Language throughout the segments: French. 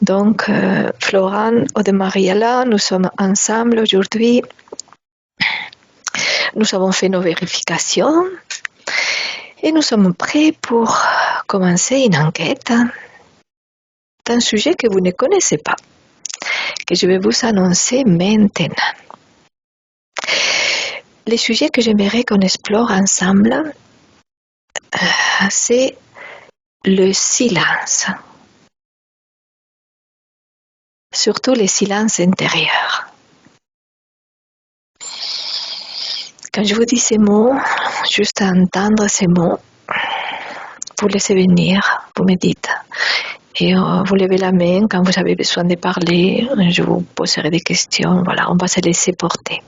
Donc, Florent et Mariella, nous sommes ensemble aujourd'hui. Nous avons fait nos vérifications et nous sommes prêts pour commencer une enquête d'un sujet que vous ne connaissez pas, que je vais vous annoncer maintenant. Le sujet que j'aimerais qu'on explore ensemble, c'est le silence. Surtout le silence intérieur. Quand je vous dis ces mots, juste à entendre ces mots, vous laissez venir, vous me dites. Et vous levez la main quand vous avez besoin de parler, je vous poserai des questions, voilà, on va se laisser porter.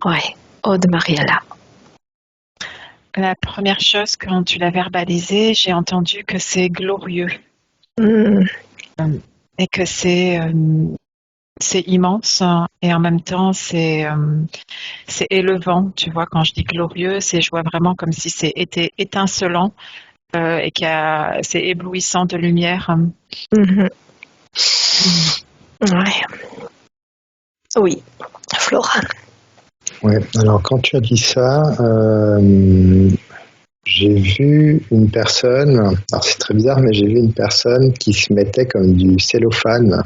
Ouais, Aude Mariella. La première chose, quand tu l'as verbalisé, j'ai entendu que c'est glorieux. Et que c'est immense et en même temps c'est élevant. Tu vois, quand je dis glorieux, je vois vraiment comme si c'était étincelant et c'est éblouissant de lumière. Ouais. Oui, Flora. Ouais, alors quand tu as dit ça, j'ai vu une personne, alors c'est très bizarre, mais j'ai vu une personne qui se mettait comme du cellophane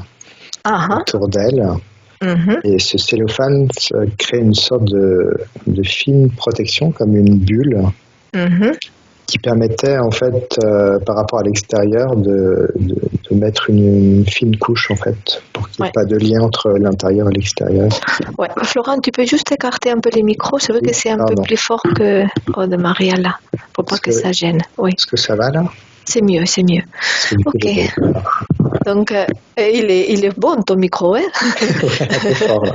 autour d'elle. Et ce cellophane crée une sorte de fine protection, comme une bulle, qui permettait en fait, par rapport à l'extérieur, de mettre une fine couche en fait, pour qu'il n'y ait pas de lien entre l'intérieur et l'extérieur. Ouais, Florent, tu peux juste écarter un peu les micros, c'est vrai que c'est un peu plus fort que de Mariella, pour pas que ça gêne. Oui. Est-ce que ça va là? C'est mieux, c'est mieux. Ok. Donc, il est bon ton micro, hein? Ouais, un peu fort là.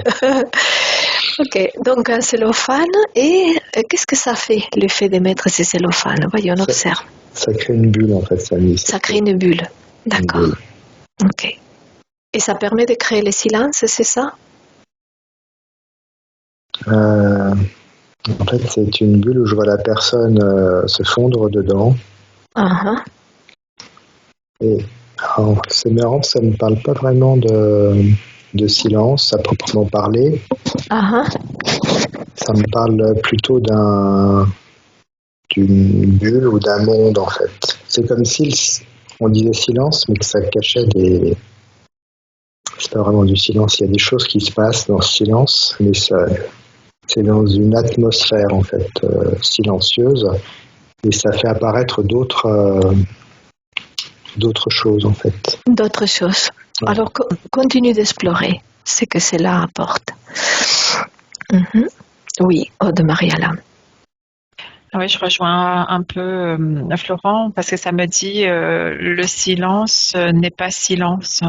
Ok, donc un cellophane, et qu'est-ce que ça fait, le fait de mettre ces cellophanes? Voyons, on observe. Ça crée une bulle en fait. Ça crée une bulle, d'accord. Ok. Et ça permet de créer le silence, c'est ça? En fait, c'est une bulle où je vois la personne se fondre dedans. Et alors, c'est marrant, ça ne me parle pas vraiment de silence à proprement parler. Ça me parle plutôt d'une bulle ou d'un monde en fait. C'est comme si on disait silence, mais que ça cachait c'est pas vraiment du silence. Il y a des choses qui se passent dans ce silence, mais c'est dans une atmosphère en fait silencieuse, et ça fait apparaître d'autres choses en fait. D'autres choses. Ouais. Alors continue d'explorer ce que cela apporte. Oui, Aude Mariella. Oui, je rejoins un peu Florent, parce que ça me dit le silence n'est pas silence.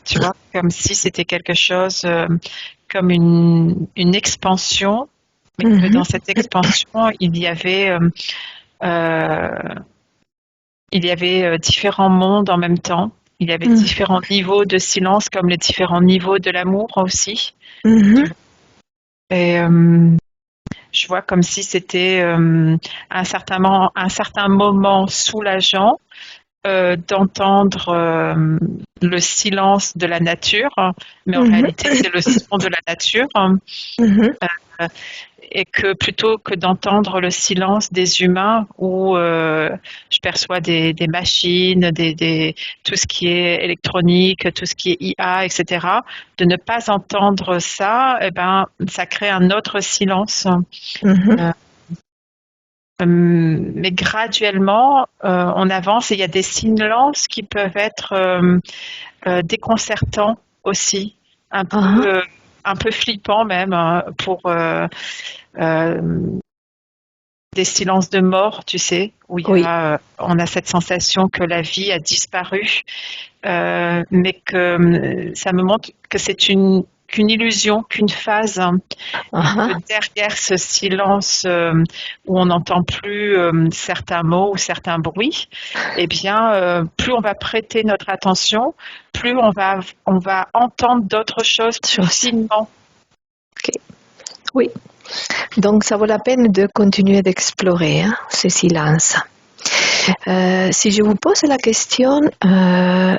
Tu vois, comme si c'était quelque chose comme une expansion, mais que dans cette expansion, il y avait différents mondes en même temps. Il y avait différents niveaux de silence, comme les différents niveaux de l'amour aussi. Et je vois comme si c'était un certain moment soulageant d'entendre le silence de la nature, mais en réalité c'est le son de la nature. Et que plutôt que d'entendre le silence des humains où je perçois des machines, tout ce qui est électronique, tout ce qui est IA, etc., de ne pas entendre ça, ça crée un autre silence. Mais graduellement, on avance et il y a des silences qui peuvent être déconcertants aussi, un peu flippants même, pour des silences de mort, tu sais, où on a cette sensation que la vie a disparu, mais que ça me montre que c'est qu'une illusion, qu'une phase, que derrière ce silence où on n'entend plus certains mots ou certains bruits, eh bien, plus on va prêter notre attention, plus on va entendre d'autres choses plus finement. Oui. Donc, ça vaut la peine de continuer d'explorer ce silence. Si je vous pose la question, un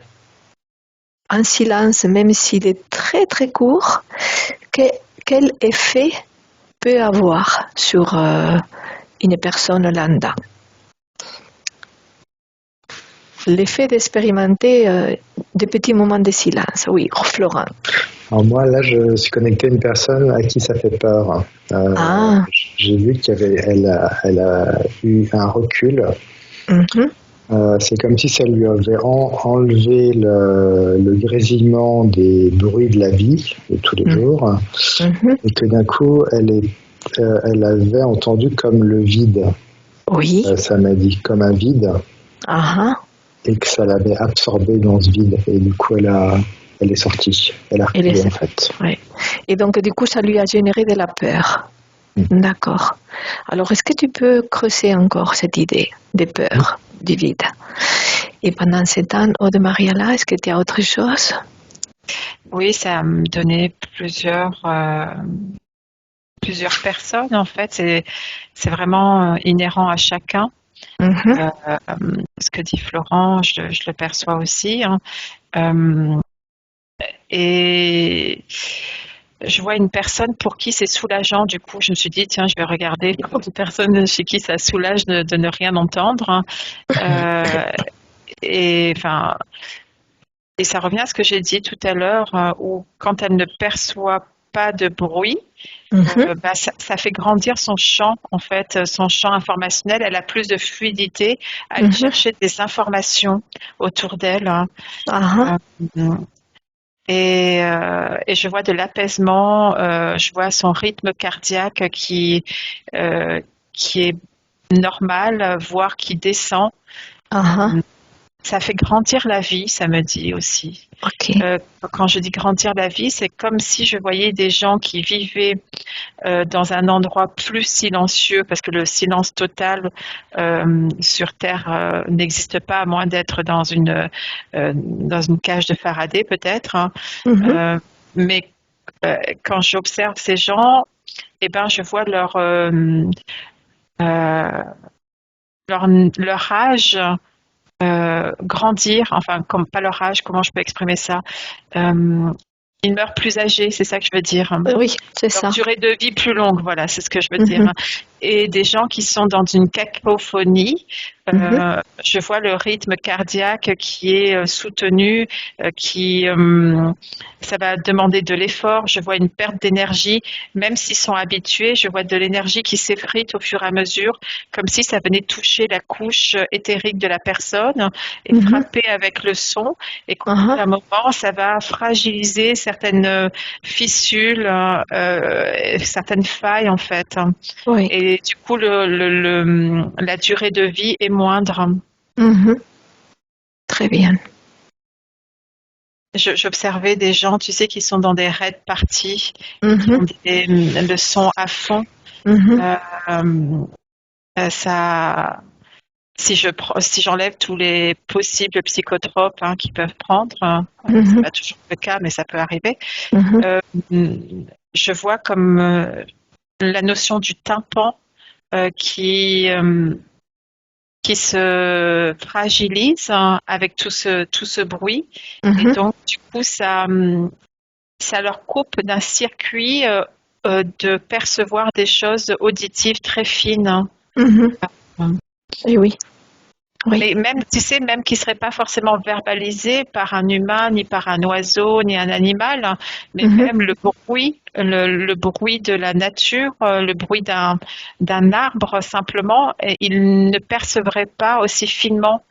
silence, même s'il est très très court, quel effet peut avoir sur une personne lambda? L'effet d'expérimenter des petits moments de silence. Oui, Florent. Alors moi, là, je suis connecté à une personne à qui ça fait peur. J'ai vu qu'elle a eu un recul. C'est comme si ça lui avait enlevé le grésillement des bruits de la vie de tous les jours, et que d'un coup, elle avait entendu comme le vide. Oui. Ça m'a dit comme un vide. Et que ça l'avait absorbée dans ce vide. Et du coup, elle est sortie. Elle a reculé, en fait. Ouais. Et donc, du coup, ça lui a généré de la peur. D'accord. Alors, est-ce que tu peux creuser encore cette idée de peur du vide? Et pendant ce temps, de Mariala, est-ce que tu as autre chose? Oui, ça a me donné plusieurs personnes, en fait. C'est vraiment inhérent à chacun. Ce que dit Florent, je le perçois aussi. Et je vois une personne pour qui c'est soulageant. Du coup, je me suis dit, tiens, je vais regarder une personne chez qui ça soulage de ne rien entendre. Et ça revient à ce que j'ai dit tout à l'heure, où quand elle ne perçoit pas de bruit, ça fait grandir son champ, en fait, son champ informationnel. Elle a plus de fluidité à aller chercher des informations autour d'elle. Et je vois de l'apaisement, je vois son rythme cardiaque qui est normal, voire qui descend. Ça fait grandir la vie, ça me dit aussi. Quand je dis grandir la vie, c'est comme si je voyais des gens qui vivaient dans un endroit plus silencieux, parce que le silence total sur Terre n'existe pas, à moins d'être dans une cage de Faraday peut-être. Mais quand j'observe ces gens, je vois leur âge grandir, pas leur âge, comment je peux exprimer ça, ils meurent plus âgés, c'est ça que je veux dire. Oui, c'est ça. Leur durée de vie plus longue, voilà, c'est ce que je veux dire. Et des gens qui sont dans une cacophonie, je vois le rythme cardiaque qui est soutenu, ça va demander de l'effort. Je vois une perte d'énergie, même s'ils sont habitués, je vois de l'énergie qui s'effrite au fur et à mesure, comme si ça venait toucher la couche éthérique de la personne et frapper avec le son. Et qu'à un moment, ça va fragiliser certaines fistules, certaines failles, en fait. Oui. Et du coup, la durée de vie est moindre. Très bien. J'observais des gens, tu sais, qui sont dans des raids parties, qui ont le son à fond. Si j'enlève tous les possibles psychotropes qu'ils peuvent prendre, c'est pas toujours le cas, mais ça peut arriver. Je vois comme la notion du tympan qui se fragilise avec tout ce bruit. Et donc, du coup, ça leur coupe d'un circuit de percevoir des choses auditives très fines. Et oui. Mais même, tu sais, même qui ne serait pas forcément verbalisé par un humain, ni par un oiseau, ni un animal, mais même le bruit de la nature, le bruit d'un arbre, simplement, ils ne percevraient pas aussi finement.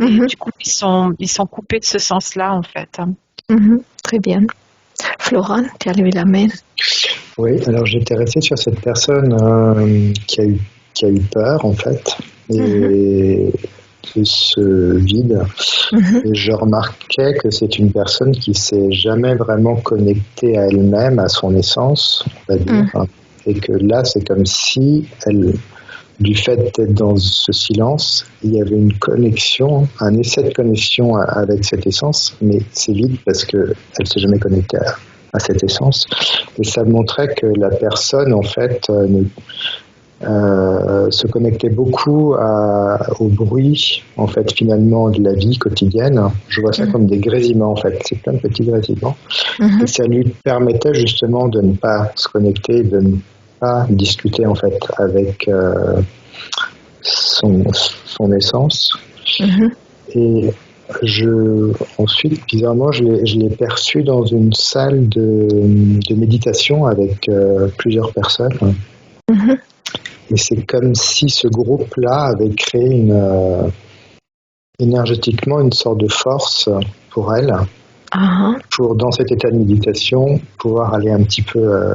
Et du coup, ils sont coupés de ce sens-là, en fait. Très bien. Florent, tu as levé la main. Oui, alors j'étais resté sur cette personne qui a eu peur, en fait. Et de ce vide. Et je remarquais que c'est une personne qui s'est jamais vraiment connectée à elle-même, à son essence, on va dire. Et que là, c'est comme si du fait d'être dans ce silence, il y avait une connexion, un essai de connexion avec cette essence, mais c'est vide parce qu'elle ne s'est jamais connectée à cette essence. Et ça montrait que la personne, en fait, se connectait beaucoup au bruit, en fait, finalement, de la vie quotidienne. Je vois ça comme des grésillements, en fait. C'est plein de petits grésillements. Et ça lui permettait justement de ne pas se connecter, de ne pas discuter, en fait, avec son essence. Et ensuite, bizarrement, je l'ai perçu dans une salle de méditation avec plusieurs personnes. Et c'est comme si ce groupe-là avait créé énergétiquement une sorte de force pour elle, pour, dans cet état de méditation, pouvoir aller un petit peu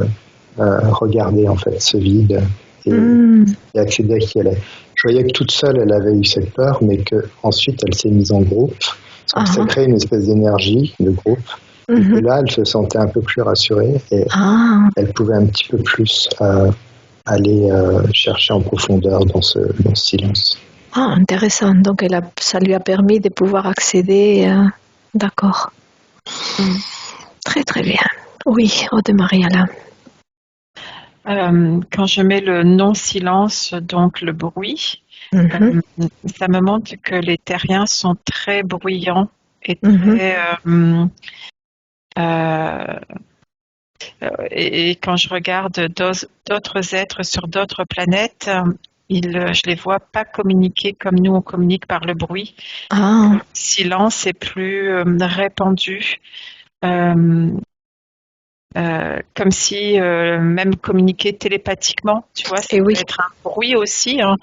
regarder en fait ce vide et accéder à qui elle est. Je voyais que toute seule, elle avait eu cette peur, mais qu'ensuite, elle s'est mise en groupe. Donc, ça crée une espèce d'énergie de groupe. Et que là, elle se sentait un peu plus rassurée et elle pouvait un petit peu plus aller chercher en profondeur dans ce silence. Ah, intéressant. Donc, ça lui a permis de pouvoir accéder. D'accord. Très, très bien. Oui, Aude Mariala. Quand je mets le non-silence, donc le bruit, ça me montre que les terriens sont très bruyants et très... et quand je regarde d'autres êtres sur d'autres planètes, je les vois pas communiquer comme nous on communique par le bruit. Le silence est plus répandu. Comme si même communiquer télépathiquement, tu vois, ça peut être un bruit aussi, hein,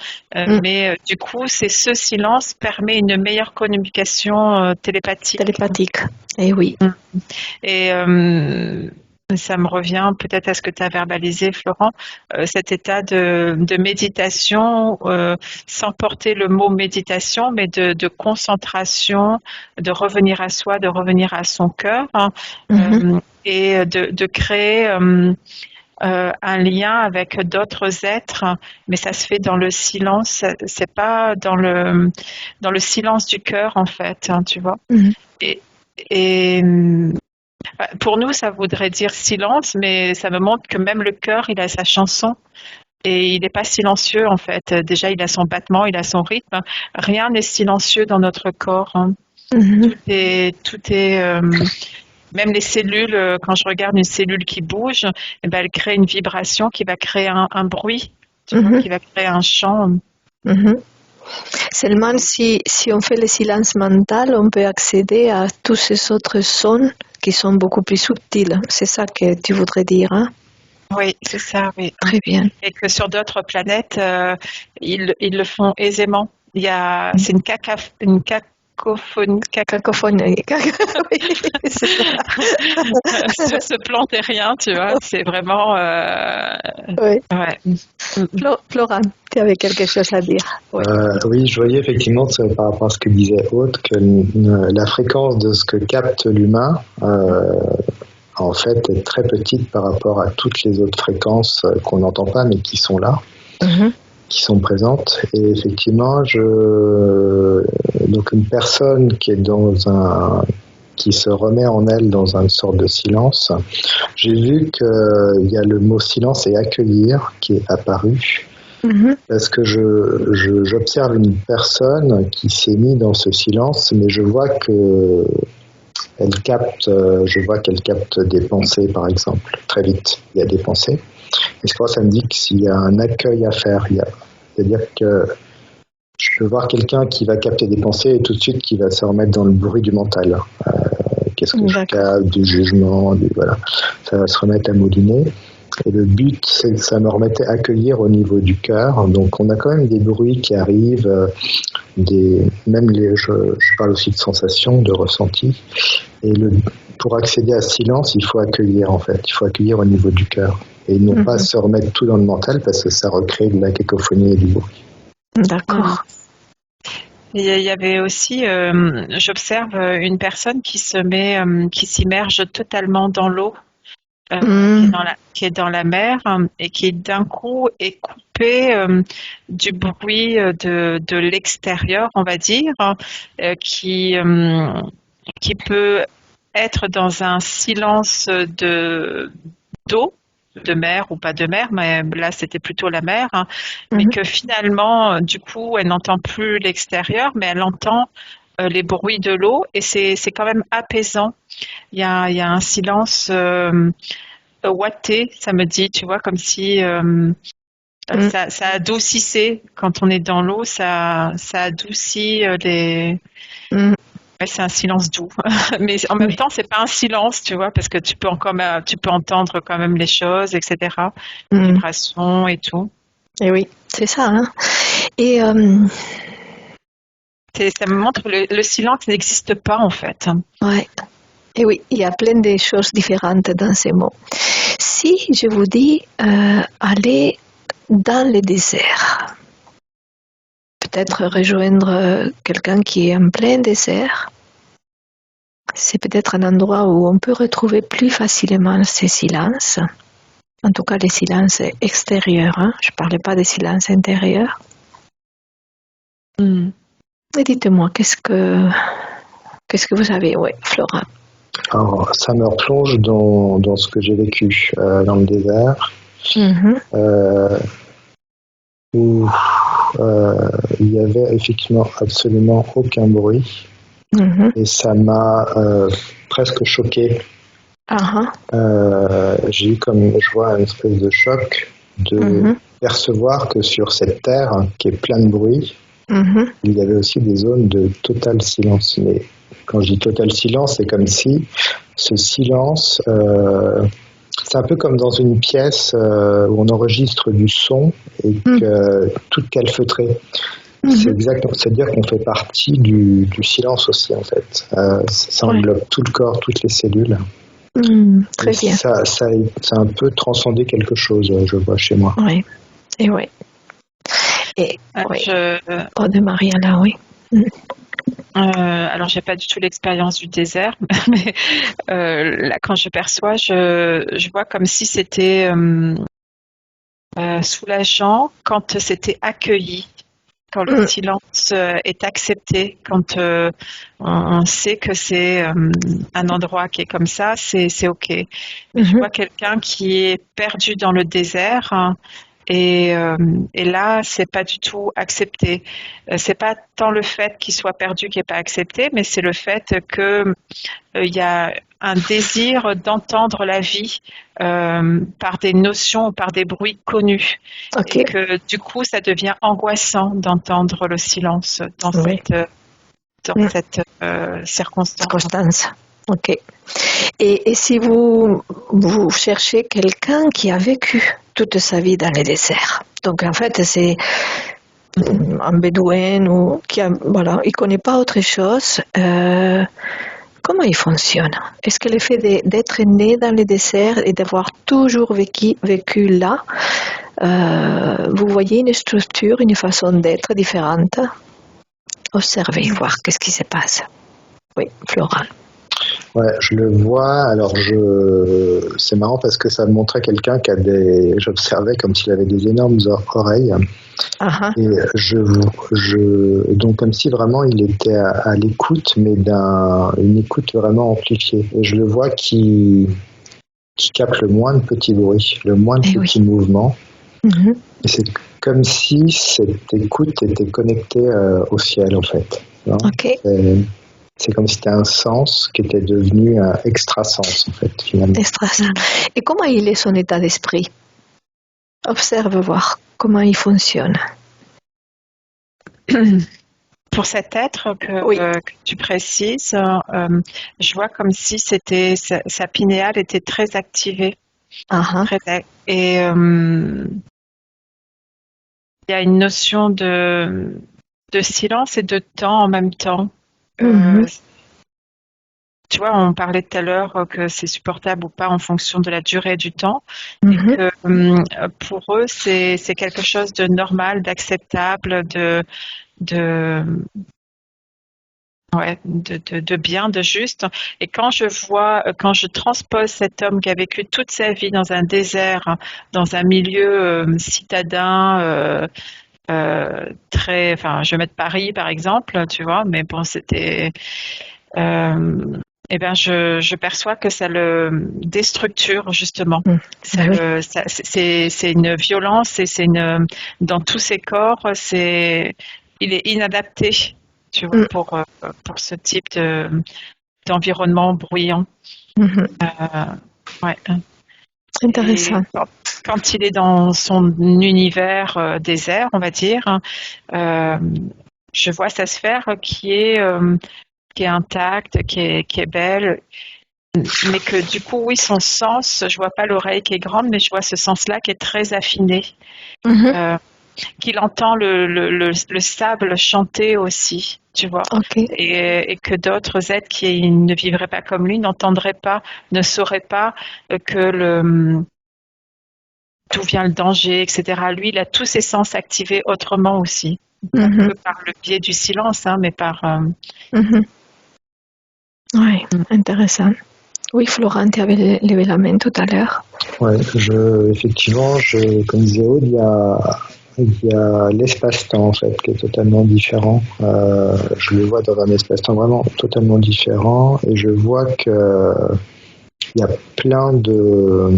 mais du coup, ce silence permet une meilleure communication télépathique. Et oui. Et ça me revient peut-être à ce que tu as verbalisé, Florent, cet état de méditation, sans porter le mot méditation, mais de concentration, de revenir à soi, de revenir à son cœur, hein, et de créer un lien avec d'autres êtres, mais ça se fait dans le silence, c'est pas dans le silence du cœur en fait, hein, tu vois. Et pour nous, ça voudrait dire silence, mais ça me montre que même le cœur, il a sa chanson et il n'est pas silencieux en fait. Déjà, il a son battement, il a son rythme. Rien n'est silencieux dans notre corps, hein. Tout est même les cellules, quand je regarde une cellule qui bouge, eh ben, elle crée une vibration qui va créer un bruit, tu vois, qui va créer un chant. Seulement, si on fait le silence mental, on peut accéder à tous ces autres sons qui sont beaucoup plus subtils. C'est ça que tu voudrais dire, hein? Oui, c'est ça, oui. Très bien. Et que sur d'autres planètes, ils le font aisément. C'est une cacophonie. Oui, c'est ça. Sur ce plan terrien, tu vois, c'est vraiment... oui. Florent, tu avais quelque chose à dire. Oui, je voyais effectivement, par rapport à ce que disait Aude, que la fréquence de ce que capte l'humain, en fait, est très petite par rapport à toutes les autres fréquences qu'on n'entend pas, mais qui sont là. Qui sont présentes. Et effectivement, donc une personne qui se remet en elle dans une sorte de silence, j'ai vu qu'il y a le mot silence et accueillir qui est apparu. Parce que j'observe une personne qui s'est mise dans ce silence, mais je vois qu'elle capte des pensées, par exemple, très vite. Il y a des pensées. Et je crois que ça me dit qu'il y a un accueil à faire. C'est-à-dire que je peux voir quelqu'un qui va capter des pensées et tout de suite qui va se remettre dans le bruit du mental. Qu'est-ce que je capte, du jugement, voilà. Ça va se remettre à mouliner. Et le but, c'est que ça me remettait à accueillir au niveau du cœur. Donc on a quand même des bruits qui arrivent, je parle aussi de sensations, de ressentis. Et pour accéder à ce silence, il faut accueillir en fait. Il faut accueillir au niveau du cœur. Et non pas se remettre tout dans le mental parce que ça recrée de la cacophonie et du bruit. D'accord. Il y avait aussi, j'observe une personne qui s'immerge totalement dans l'eau, qui est dans la mer et qui d'un coup est coupée du bruit de l'extérieur, on va dire, qui peut être dans un silence d'eau, de mer ou pas de mer, mais là c'était plutôt la mer, hein, mais que finalement, du coup, elle n'entend plus l'extérieur, mais elle entend les bruits de l'eau et c'est quand même apaisant. Il y a un silence ouaté, ça me dit, tu vois, comme si ça adoucissait quand on est dans l'eau, ça adoucit les. Ouais, c'est un silence doux, mais en même temps, c'est pas un silence, tu vois, parce que tu peux entendre quand même les choses, etc. Les vibrations et tout. Et oui, c'est ça. Hein. Et ça me montre que le silence n'existe pas en fait. Ouais. Et oui, il y a plein de choses différentes dans ces mots. Si je vous dis aller dans le désert, peut-être rejoindre quelqu'un qui est en plein désert, c'est peut-être un endroit où on peut retrouver plus facilement ces silences, en tout cas les silences extérieurs, hein. Je ne parlais pas des silences intérieurs. Et dites-moi, qu'est-ce que vous avez, oui, Flora? Alors, ça me replonge dans ce que j'ai vécu dans le désert, où il y avait effectivement absolument aucun bruit, et ça m'a presque choqué. J'ai eu comme je vois une espèce de choc de percevoir que sur cette terre qui est pleine de bruit, il y avait aussi des zones de total silence. Mais quand je dis total silence, c'est comme si ce silence, c'est un peu comme dans une pièce où on enregistre du son et que tout est calfeutré. C'est exactement, c'est-à-dire qu'on fait partie du silence aussi en fait. Ça englobe tout le corps, toutes les cellules. Très bien. Ça a un peu transcendé quelque chose, je vois chez moi. Oui, et oui. Et de Maria là, oui. Alors, j'ai pas du tout l'expérience du désert, mais là, quand je perçois, je vois comme si c'était soulageant quand c'était accueilli, quand le silence est accepté, quand on sait que c'est un endroit qui est comme ça, c'est OK. Mais je vois quelqu'un qui est perdu dans le désert. Hein, et là, c'est pas du tout accepté. C'est pas tant le fait qu'il soit perdu qui est pas accepté, mais c'est le fait que il y a un désir d'entendre la vie par des notions, par des bruits connus, et que du coup, ça devient angoissant d'entendre le silence dans cette circonstance. Ok. Et si vous cherchez quelqu'un qui a vécu toute sa vie dans les déserts, donc en fait c'est un bédouin ou il connaît pas autre chose. Comment il fonctionne? Est-ce que le fait d'être né dans les déserts et d'avoir toujours vécu là, vous voyez une structure, une façon d'être différente? Observez, voir qu'est-ce qui se passe. Oui, Flora. Ouais, je le vois. Alors, c'est marrant parce que ça me montrait quelqu'un qui a j'observais comme s'il avait des énormes oreilles. Et donc comme si vraiment il était à l'écoute, mais une écoute vraiment amplifiée. Et je le vois qui capte le moins de petits bruits, le moins de petits mouvements. Et c'est comme si cette écoute était connectée au ciel, en fait. C'est comme si c'était un sens qui était devenu un extrasens, en fait, finalement. Extrasens. Et comment il est son état d'esprit? Observe voir comment il fonctionne. Pour cet être que tu précises, je vois comme si sa pinéale était très activée. Et il y a une notion de silence et de temps en même temps. Tu vois, on parlait tout à l'heure que c'est supportable ou pas en fonction de la durée du temps, et que pour eux, c'est quelque chose de normal, d'acceptable, de bien, de juste. Et quand je transpose cet homme qui a vécu toute sa vie dans un désert, dans un milieu citadin, je vais mettre Paris par exemple, tu vois, mais bon, c'était je perçois que ça le déstructure justement. C'est une violence et dans tous ses corps, il est inadapté, tu vois, pour ce type d'environnement bruyant. Ouais. Intéressant. Quand il est dans son univers désert, on va dire, je vois sa sphère qui est intacte, qui est belle, mais que du coup, oui, son sens, je vois pas l'oreille qui est grande, mais je vois ce sens-là qui est très affiné, qu'il entend le sable chanter aussi, tu vois, et que d'autres êtres qui ne vivraient pas comme lui n'entendraient pas, ne sauraient pas d'où vient le danger, etc. Lui, il a tous ses sens activés autrement aussi, pas que par le biais du silence, mais par... Oui, intéressant. Oui, Florent, tu avais levé la main tout à l'heure. Oui, effectivement, comme disait Aude, il y a l'espace-temps en fait qui est totalement différent. Je le vois dans un espace-temps vraiment totalement différent et je vois que il y a plein de...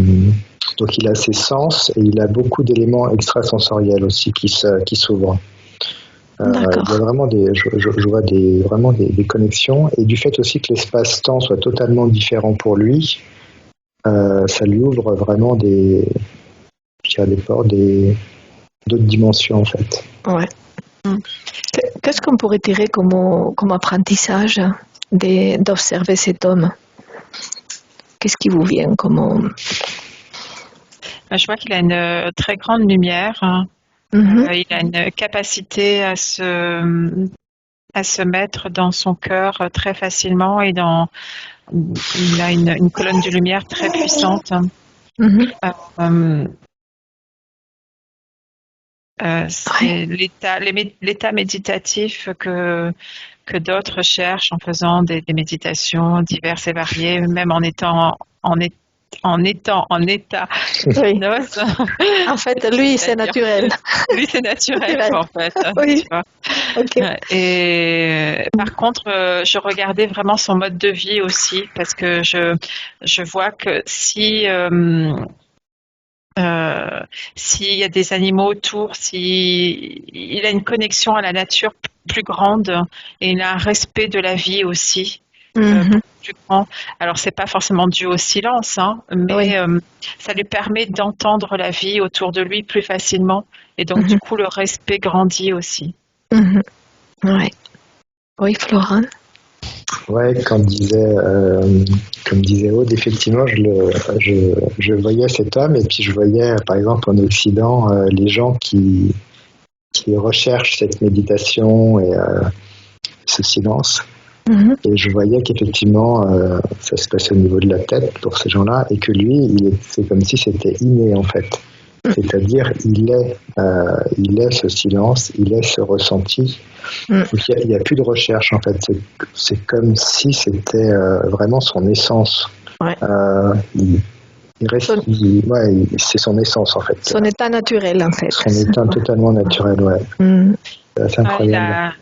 Donc il a ses sens et il a beaucoup d'éléments extrasensoriels aussi qui s'ouvrent. Il y a vraiment je vois vraiment des connexions et du fait aussi que l'espace-temps soit totalement différent pour lui, ça lui ouvre vraiment des portes, d'autres dimensions en fait. Ouais. Qu'est-ce qu'on pourrait tirer comme apprentissage d'observer cet homme? Qu'est-ce qui vous vient comme... Je vois qu'il a une très grande lumière. Il a une capacité à se mettre dans son cœur très facilement et il a une colonne de lumière très puissante. C'est l'état méditatif que d'autres cherchent en faisant des méditations diverses et variées, même en étant en état d'hypnose. En fait, lui, c'est naturel. Lui, c'est naturel, en fait. Oui. Tu vois. Et par contre, je regardais vraiment son mode de vie aussi, parce que je vois que s'il y a des animaux autour, il a une connexion à la nature plus grande et il a un respect de la vie aussi. Plus grand. Alors c'est pas forcément dû au silence, mais ça lui permet d'entendre la vie autour de lui plus facilement et donc du coup le respect grandit aussi. Oui, Florent. Ouais, comme disait Aude, effectivement, je voyais cet homme et puis je voyais, par exemple, en Occident, les gens qui recherchent cette méditation et ce silence. Et je voyais qu'effectivement, ça se passait au niveau de la tête pour ces gens-là et que lui, c'est comme si c'était inné en fait. C'est-à-dire, il est ce silence, il est ce ressenti. Donc, il n'y a plus de recherche en fait. C'est comme si c'était vraiment son essence. Il reste, c'est son essence en fait. Son état naturel en fait. Son état totalement naturel, c'est incroyable.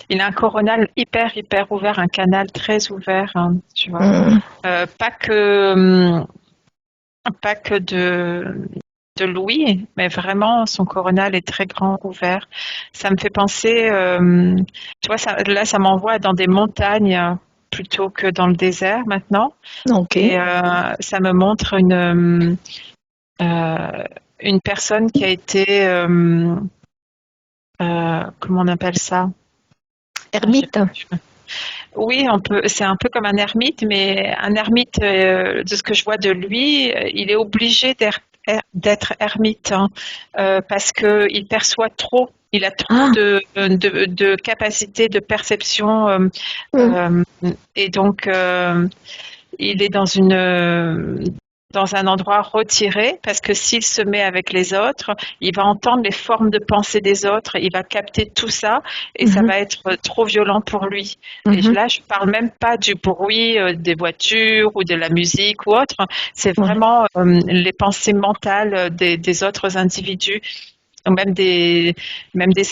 Il a un coronal hyper ouvert, un canal très ouvert, tu vois. Pas que de l'ouïe, mais vraiment son coronal est très grand ouvert. Ça me fait penser, tu vois, ça m'envoie dans des montagnes plutôt que dans le désert maintenant. Et ça me montre une personne qui a été, comment on appelle ça? Ermite. Oui, c'est un peu comme un ermite, mais un ermite, de ce que je vois de lui, il est obligé d'être ermite parce que il perçoit trop. Il a trop de capacité de perception et donc il est dans un endroit retiré parce que s'il se met avec les autres, il va entendre les formes de pensée des autres, il va capter tout ça et ça va être trop violent pour lui. Et là, je parle même pas du bruit des voitures ou de la musique ou autre, c'est vraiment les pensées mentales des autres individus, même des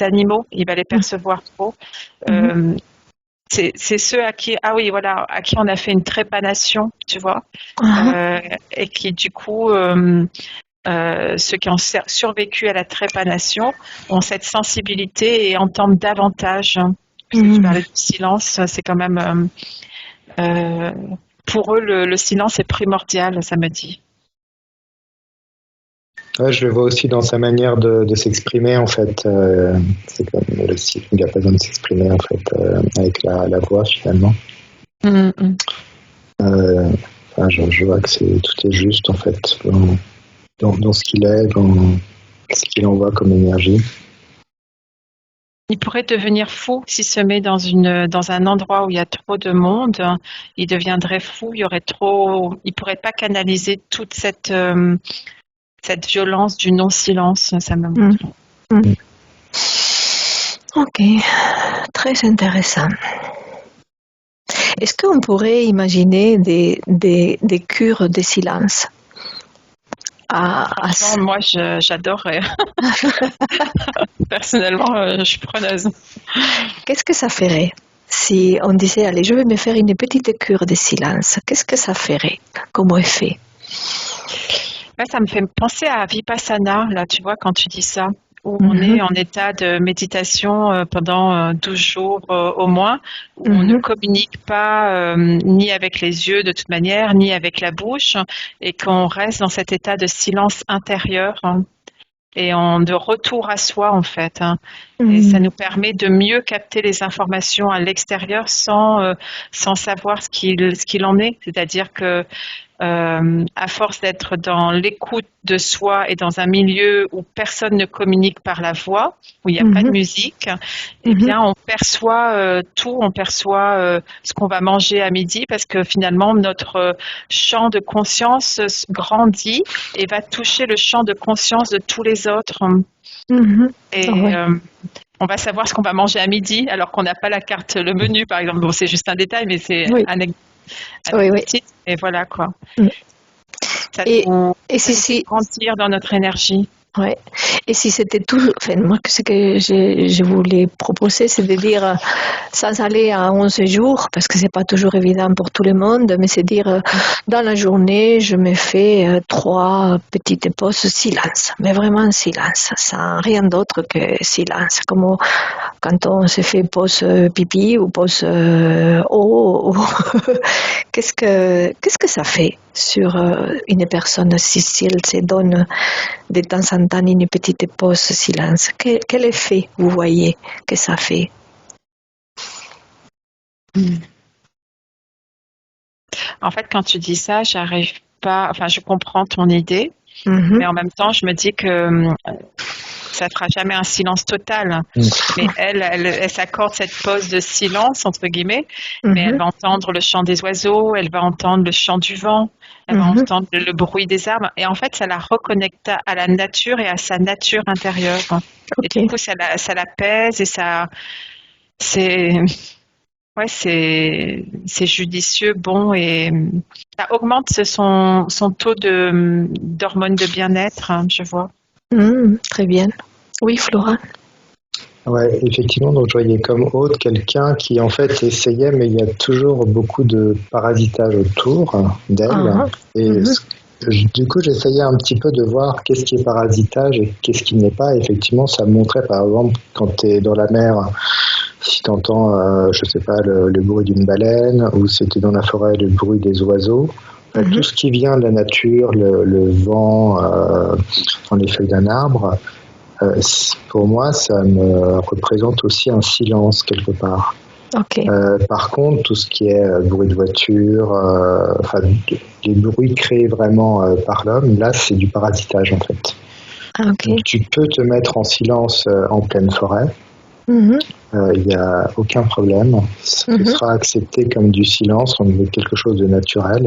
animaux, il va les percevoir trop. c'est ceux à qui, à qui on a fait une trépanation, tu vois, et qui du coup, ceux qui ont survécu à la trépanation ont cette sensibilité et entendent davantage. Puisque tu parlais du silence, c'est quand même pour eux le silence est primordial, ça me dit. Ouais, je le vois aussi dans sa manière de s'exprimer en fait. C'est comme le style, il n'a pas besoin de s'exprimer en fait avec la voix finalement. Je vois que tout est juste en fait dans ce qu'il est, dans ce qu'il envoie comme énergie. Il pourrait devenir fou s'il se met dans un endroit où il y a trop de monde. Il deviendrait fou. Il pourrait pas canaliser toute cette violence du non-silence, ça me montre. Ok, très intéressant. Est-ce qu'on pourrait imaginer des cures de silence? Moi, j'adorerais. Personnellement, je suis preneuse. Qu'est-ce que ça ferait si on disait, allez, je vais me faire une petite cure de silence? Qu'est-ce que ça ferait comme effet? Ça me fait penser à Vipassana, là, tu vois, quand tu dis ça, où on est en état de méditation pendant 12 jours au moins, où on ne communique pas ni avec les yeux de toute manière, ni avec la bouche, et qu'on reste dans cet état de silence intérieur et de retour à soi, en fait. Et ça nous permet de mieux capter les informations à l'extérieur sans savoir ce qu'il en est. C'est-à-dire que à force d'être dans l'écoute de soi et dans un milieu où personne ne communique par la voix, où il n'y a pas de musique, eh bien on perçoit tout, on perçoit ce qu'on va manger à midi parce que finalement notre champ de conscience grandit et va toucher le champ de conscience de tous les autres. Et on va savoir ce qu'on va manger à midi alors qu'on n'a pas la carte, le menu par exemple. Bon, c'est juste un détail, mais c'est anecdotique. Et voilà quoi. Ça nous grandir dans notre énergie. Ouais. Et si c'était tout, enfin, moi, ce que je voulais proposer, c'est de dire, sans aller à 11 jours, parce que c'est pas toujours évident pour tout le monde, mais c'est dire, dans la journée, je me fais 3 petites pauses silence, mais vraiment silence, sans rien d'autre que silence, comme quand on se fait pause pipi ou pause eau. Qu'est-ce que ça fait sur une personne si elle se donne de temps en temps une petite pause silence? Quel effet vous voyez que ça fait? En fait, quand tu dis ça, j'arrive pas. Enfin, je comprends ton idée, mais en même temps, je me dis que ça fera jamais un silence total. Mais elle s'accorde cette pause de silence entre guillemets, mais elle va entendre le chant des oiseaux, elle va entendre le chant du vent, elle va entendre le bruit des arbres, et en fait, ça la reconnecte à la nature et à sa nature intérieure. Et du coup, ça l'apaise et ça, c'est judicieux, bon, et ça augmente son taux d'hormones de bien-être, je vois. Très bien. Oui, Flora. Ouais, effectivement, donc je voyais comme hôte quelqu'un qui en fait essayait, mais il y a toujours beaucoup de parasitage autour d'elle. Et du coup, j'essayais un petit peu de voir qu'est-ce qui est parasitage et qu'est-ce qui n'est pas. Effectivement, ça me montrait par exemple quand tu es dans la mer, si tu entends, je sais pas, le bruit d'une baleine, ou si tu es dans la forêt, le bruit des oiseaux. Tout ce qui vient de la nature, le vent, dans les feuilles d'un arbre, pour moi, ça me représente aussi un silence quelque part. Par contre, tout ce qui est bruit de voiture, les bruits créés vraiment par l'homme, là, c'est du parasitage en fait. Donc, tu peux te mettre en silence en pleine forêt. Il n'y a aucun problème. Ce sera accepté comme du silence, on veut quelque chose de naturel.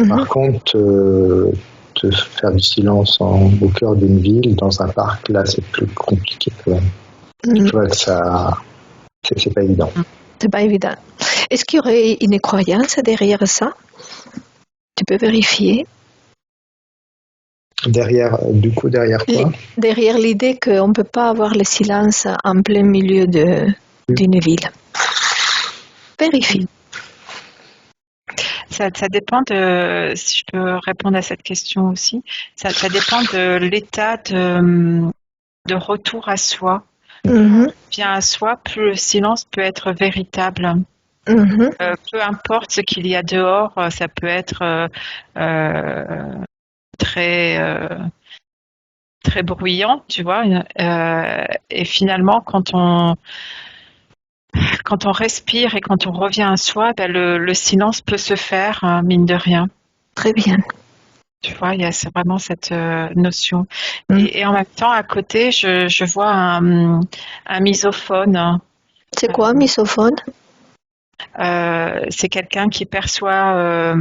Par contre, te faire du silence au cœur d'une ville, dans un parc, là, c'est plus compliqué quand même. Je vois que ça, c'est pas évident. C'est pas évident. Est-ce qu'il y aurait une croyance derrière ça? Tu peux vérifier. Derrière quoi? Derrière l'idée qu'on ne peut pas avoir le silence en plein milieu d'une ville. Vérifie. Ça dépend de, si je peux répondre à cette question aussi, ça dépend de l'état de retour à soi. Bien à soi, plus le silence peut être véritable. Peu importe ce qu'il y a dehors, ça peut être très très bruyant, tu vois. Et finalement, quand on respire et quand on revient à soi, ben le silence peut se faire, mine de rien. Très bien. Tu vois, c'est vraiment cette notion. Et en même temps, à côté, je vois un misophone. C'est quoi un misophone? C'est quelqu'un qui perçoit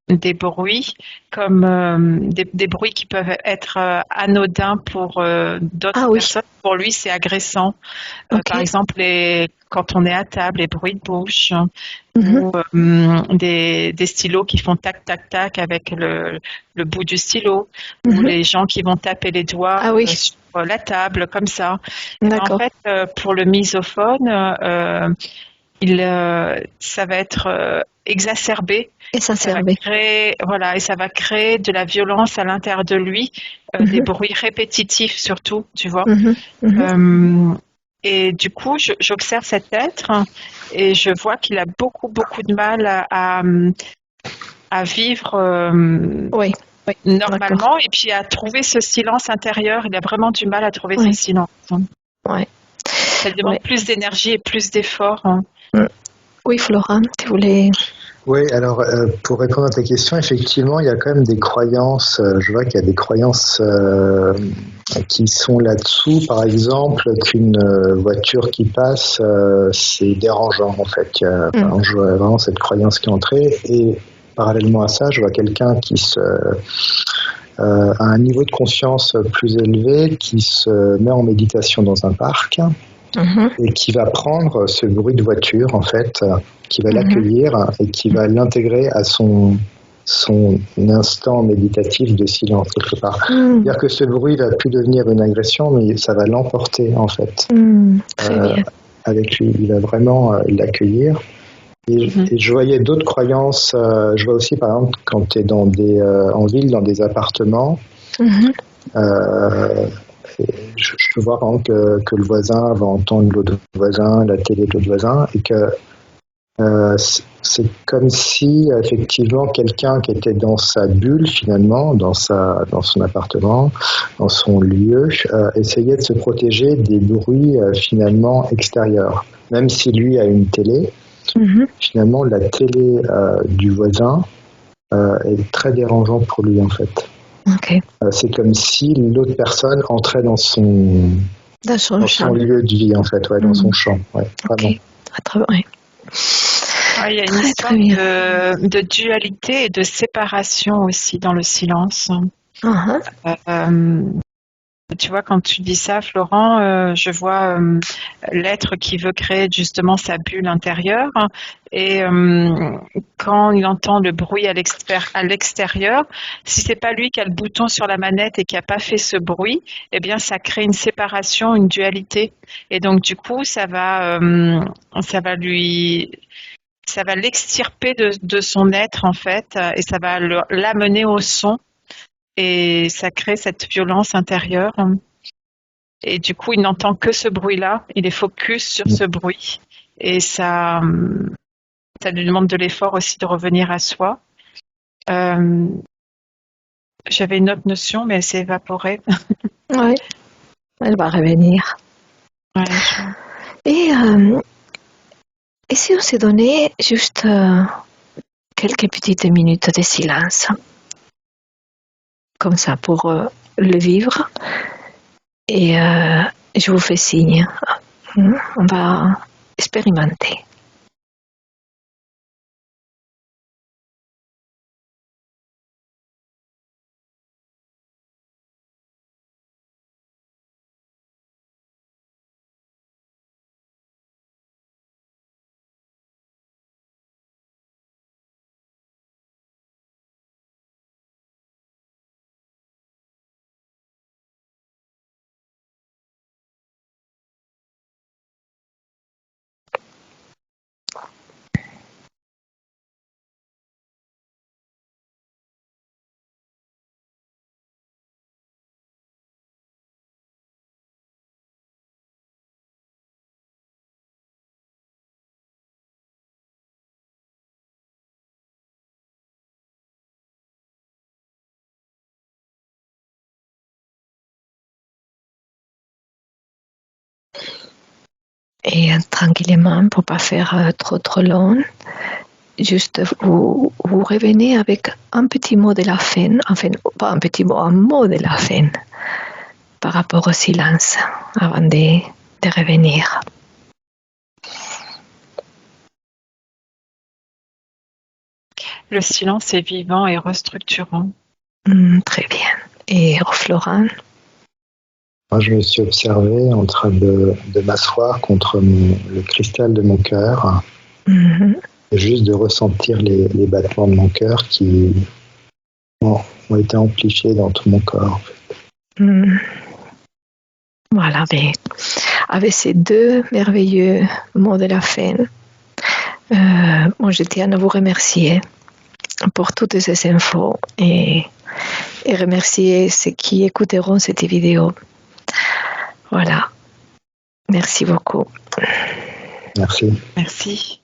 des bruits comme des bruits qui peuvent être anodins pour d'autres personnes. Pour lui, c'est agressant. Par exemple, quand on est à table, les bruits de bouche ou des stylos qui font tac tac tac avec le bout du stylo ou les gens qui vont taper les doigts sur la table comme ça. En fait, pour le misophone, ça va être exacerbé. Ça va créer, voilà, et ça va créer de la violence à l'intérieur de lui, des bruits répétitifs surtout, tu vois. Et du coup, j'observe cet être et je vois qu'il a beaucoup, beaucoup de mal à vivre normalement et puis à trouver ce silence intérieur. Il a vraiment du mal à trouver ce silence. Ça demande plus d'énergie et plus d'efforts. Oui, Flora, tu voulais... Oui, alors pour répondre à ta question, effectivement, il y a quand même des croyances, je vois qu'il y a des croyances qui sont là-dessous. Par exemple, qu'une voiture qui passe, c'est dérangeant en fait. Je vois vraiment cette croyance qui est entrée. Et parallèlement à ça, je vois quelqu'un qui a un niveau de conscience plus élevé, qui se met en méditation dans un parc. Et qui va prendre ce bruit de voiture, en fait, qui va l'accueillir et qui va l'intégrer à son instant méditatif de silence, quelque part. C'est-à-dire que ce bruit va plus devenir une agression, mais ça va l'emporter, en fait. Avec lui, il va vraiment l'accueillir. Et je voyais d'autres croyances. Je vois aussi, par exemple, quand tu es en ville, dans des appartements, je peux voir par exemple que le voisin va entendre l'autre voisin, la télé de l'autre voisin, et que c'est comme si effectivement quelqu'un qui était dans sa bulle finalement, dans son appartement, dans son lieu, essayait de se protéger des bruits finalement extérieurs. Même si lui a une télé, finalement la télé du voisin est très dérangeante pour lui en fait. C'est comme si l'autre personne entrait dans son lieu de vie, en fait, dans son champ. Vraiment. Très bien. Il y a une histoire de dualité et de séparation aussi dans le silence. Tu vois, quand tu dis ça, Florent, je vois l'être qui veut créer justement sa bulle intérieure et quand il entend le bruit à l'extérieur, si c'est pas lui qui a le bouton sur la manette et qui a pas fait ce bruit, eh bien ça crée une séparation, une dualité et donc du coup ça va l'extirper de son être en fait et ça va l'amener au son. Et ça crée cette violence intérieure. Et du coup, il n'entend que ce bruit-là. Il est focus sur ce bruit. Et ça lui demande de l'effort aussi de revenir à soi. J'avais une autre notion, mais elle s'est évaporée. Oui, elle va revenir. Et si on s'est donné juste quelques petites minutes de silence comme ça pour le vivre et je vous fais signe. On va expérimenter. Et tranquillement, pour ne pas faire trop long, juste vous revenez avec un petit mot de la fin, enfin, pas un petit mot, un mot de la fin par rapport au silence avant de revenir. Le silence est vivant et restructurant. Très bien. Et Florent? Moi, je me suis observé en train de m'asseoir contre le cristal de mon cœur, et juste de ressentir les battements de mon cœur qui ont été amplifiés dans tout mon corps. Voilà, mais avec ces deux merveilleux mots de la fin, moi je tiens à vous remercier pour toutes ces infos et remercier ceux qui écouteront cette vidéo. Voilà. Merci beaucoup. Merci. Merci.